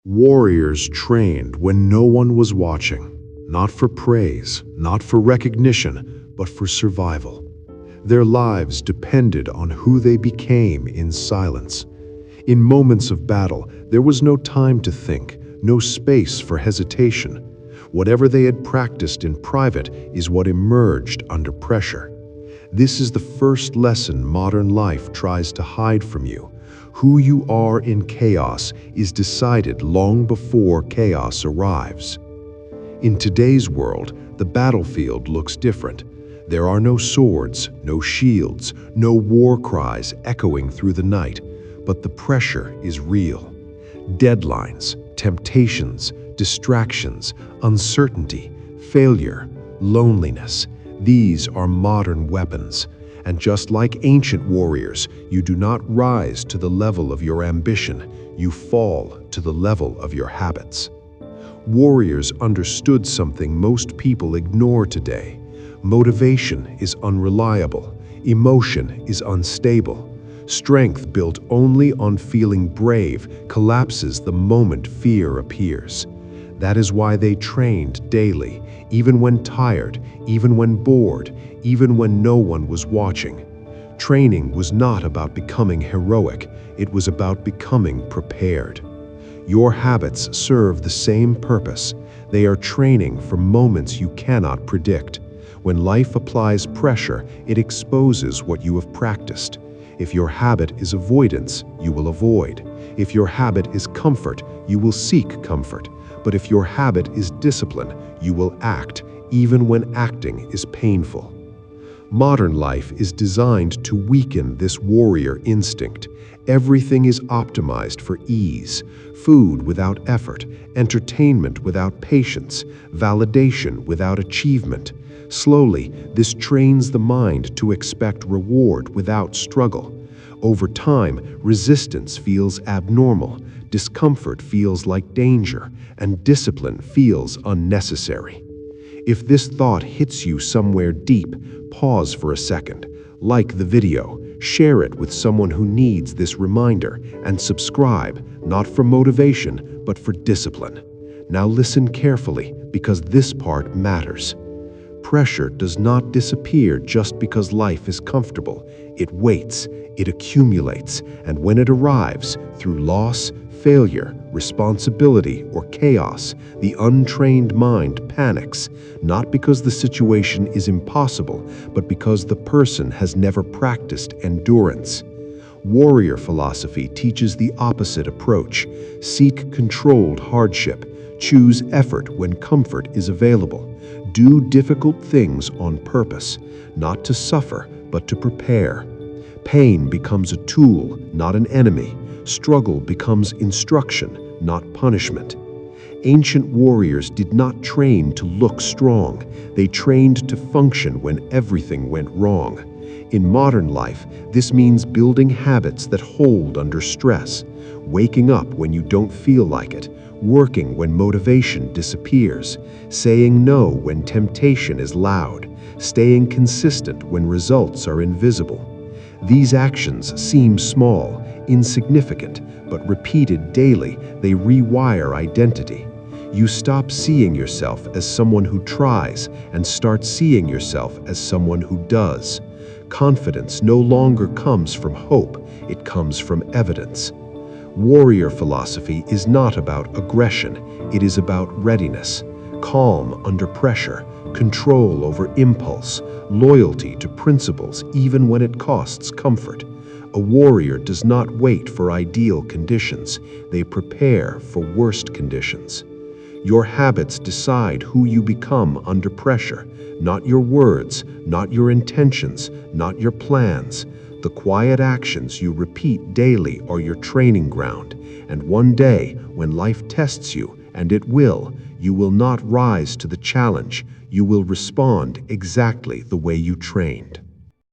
Warriors trained when no one was watching, not for praise, not for recognition, but for survival. Their lives depended on who they became in silence. In moments of battle, there was no time to think, no space for hesitation. Whatever they had practiced in private is what emerged under pressure. This is the first lesson modern life tries to hide from you. Who you are in chaos is decided long before chaos arrives. In today's world, the battlefield looks different. There are no swords, no shields, no war cries echoing through the night, but the pressure is real. Deadlines, temptations, distractions, uncertainty, failure, loneliness, these are modern weapons. And just like ancient warriors, you do not rise to the level of your ambition, you fall to the level of your habits. Warriors understood something most people ignore today. Motivation is unreliable, emotion is unstable. Strength built only on feeling brave collapses the moment fear appears. That is why they trained daily, even when tired, even when bored, even when no one was watching. Training was not about becoming heroic, it was about becoming prepared. Your habits serve the same purpose. They are training for moments you cannot predict. When life applies pressure, it exposes what you have practiced. If your habit is avoidance, you will avoid. If your habit is comfort, you will seek comfort. But if your habit is discipline, you will act, even when acting is painful. Modern life is designed to weaken this warrior instinct. Everything is optimized for ease: food without effort, entertainment without patience, validation without achievement. Slowly, this trains the mind to expect reward without struggle. Over time, resistance feels abnormal, discomfort feels like danger, and discipline feels unnecessary. If this thought hits you somewhere deep, pause for a second, like the video, share it with someone who needs this reminder, and subscribe, not for motivation, but for discipline. Now listen carefully, because this part matters. Pressure does not disappear just because life is comfortable. It waits, it accumulates, and when it arrives, through loss, failure, responsibility, or chaos, the untrained mind panics, not because the situation is impossible, but because the person has never practiced endurance. Warrior philosophy teaches the opposite approach. Seek controlled hardship. Choose effort when comfort is available. Do difficult things on purpose, not to suffer, but to prepare. Pain becomes a tool, not an enemy. Struggle becomes instruction, not punishment. Ancient warriors did not train to look strong. They trained to function when everything went wrong. In modern life, this means building habits that hold under stress, waking up when you don't feel like it, working when motivation disappears, saying no when temptation is loud, staying consistent when results are invisible. These actions seem small, insignificant, but repeated daily, they rewire identity. You stop seeing yourself as someone who tries and start seeing yourself as someone who does. Confidence no longer comes from hope, it comes from evidence. Warrior philosophy is not about aggression, it is about readiness, calm under pressure, control over impulse, loyalty to principles even when it costs comfort. A warrior does not wait for ideal conditions, they prepare for worst conditions. Your habits decide who you become under pressure, not your words, not your intentions, not your plans. The quiet actions you repeat daily are your training ground, and one day, when life tests you, and it will, you will not rise to the challenge, you will respond exactly the way you trained.